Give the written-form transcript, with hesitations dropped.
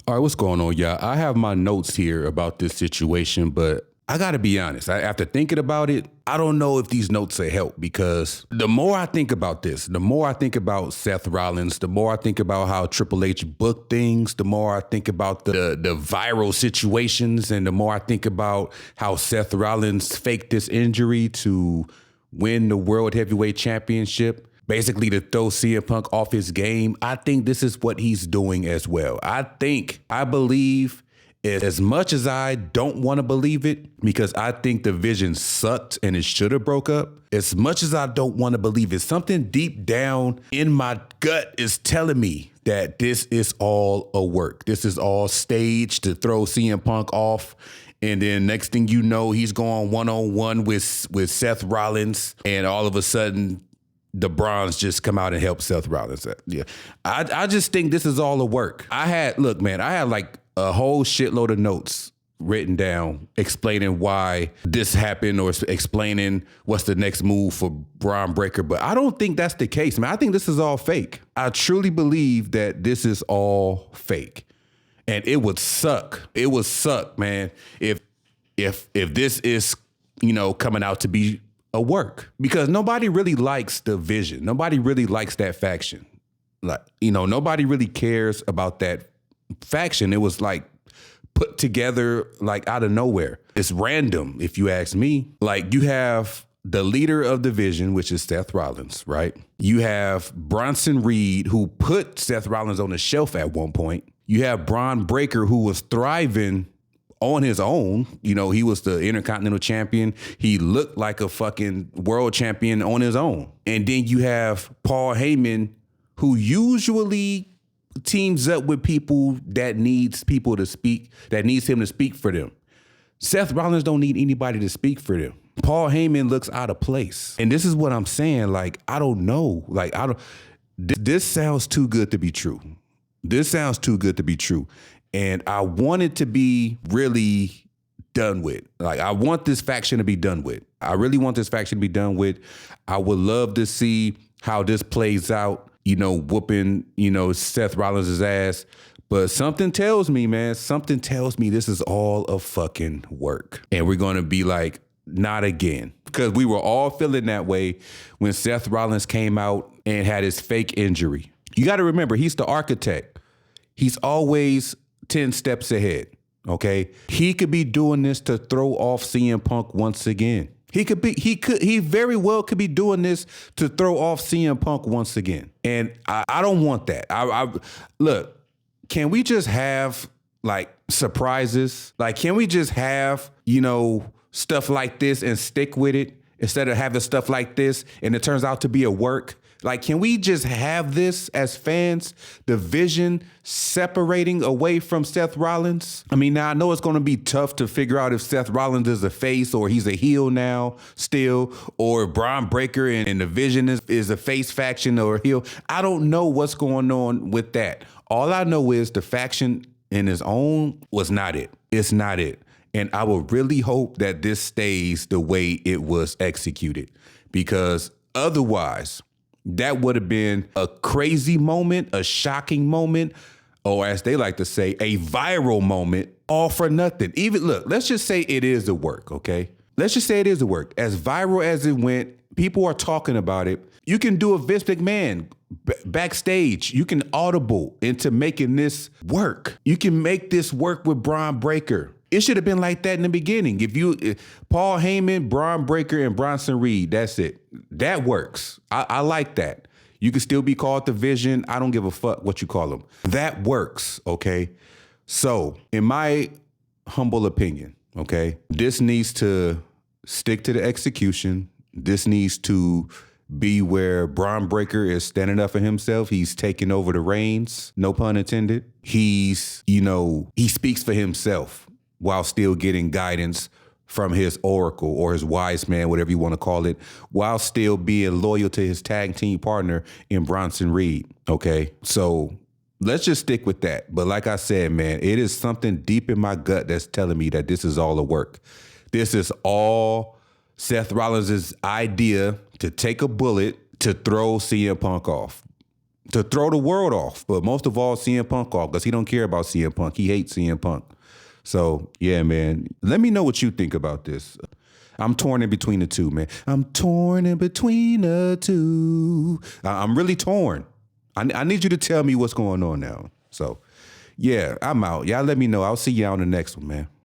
All right, what's going on, y'all? I have my notes here about this situation, but I got to be honest. After thinking about it, I don't know if these notes will help because the more I think about this, the more I think about Seth Rollins, the more I think about how Triple H booked things, the more I think about the viral situations, and the more I think about how Seth Rollins faked this injury to win the World Heavyweight Championship, basically to throw CM Punk off his game. I think this is what he's doing as well. I believe, as much as I don't want to believe it, because I think the vision sucked and it should have broke up, as much as I don't want to believe it, something deep down in my gut is telling me that this is all a work. This is all staged to throw CM Punk off. And then next thing you know, he's going one-on-one with Seth Rollins, and all of a sudden, the Brons just come out and help Seth Rollins. Yeah, I just think this is all a work. I had like a whole shitload of notes written down explaining why this happened or explaining what's the next move for Bron Breakker. But I don't think that's the case, man. I think this is all fake. I truly believe that this is all fake. And it would suck. It would suck, man, if this is, coming out to be a work, because nobody really likes the vision. Nobody really likes that faction. Like, nobody really cares about that faction. It was like put together like out of nowhere. It's random, if you ask me. Like, you have the leader of the vision, which is Seth Rollins, right? You have Bronson Reed, who put Seth Rollins on the shelf at one point. You have Bron Breakker, who was thriving on his own. He was the Intercontinental Champion. He looked like a fucking world champion on his own. And then you have Paul Heyman, who usually teams up with people that needs him to speak for them. Seth Rollins don't need anybody to speak for them. Paul Heyman looks out of place. And this is what I'm saying. Like, I don't know. Like, this sounds too good to be true. This sounds too good to be true. And I want it to be really done with. Like, I want this faction to be done with. I really want this faction to be done with. I would love to see how this plays out, whooping, Seth Rollins' ass. But something tells me, man, this is all a fucking work. And we're going to be like, not again. Because we were all feeling that way when Seth Rollins came out and had his fake injury. You got to remember, he's the architect. He's always 10 steps ahead, okay? He could be doing this to throw off CM Punk once again. He very well could be doing this to throw off CM Punk once again. And I don't want that. Look, can we just have like surprises? Like, can we just have, stuff like this and stick with it instead of having stuff like this and it turns out to be a work? Like, can we just have this as fans, the vision separating away from Seth Rollins? I mean, now I know it's going to be tough to figure out if Seth Rollins is a face or he's a heel now still, or Bron Breakker and the vision is a face faction or a heel. I don't know what's going on with that. All I know is the faction in his own was not it. It's not it. And I would really hope that this stays the way it was executed, because otherwise, that would have been a crazy moment, a shocking moment, or as they like to say, a viral moment, all for nothing. Let's just say it is a work, okay? Let's just say it is a work. As viral as it went, people are talking about it. You can do a Vince McMahon backstage. You can audible into making this work. You can make this work with Bron Breakker. It should have been like that in the beginning. Paul Heyman, Bron Breakker, and Bronson Reed, that's it. That works. I like that. You can still be called the Vision. I don't give a fuck what you call them. That works, okay? So, in my humble opinion, okay, this needs to stick to the execution. This needs to be where Bron Breakker is standing up for himself. He's taking over the reins, no pun intended. He speaks for himself while still getting guidance from his oracle or his wise man, whatever you want to call it, while still being loyal to his tag team partner in Bronson Reed, okay? So let's just stick with that. But like I said, man, it is something deep in my gut that's telling me that this is all a work. This is all Seth Rollins' idea to take a bullet to throw CM Punk off. to throw the world off, but most of all, CM Punk off, because he don't care about CM Punk. He hates CM Punk. So, yeah, man, let me know what you think about this. I'm torn in between the two, man. I'm torn in between the two. I'm really torn. I need you to tell me what's going on now. So, yeah, I'm out. Y'all let me know. I'll see y'all on the next one, man.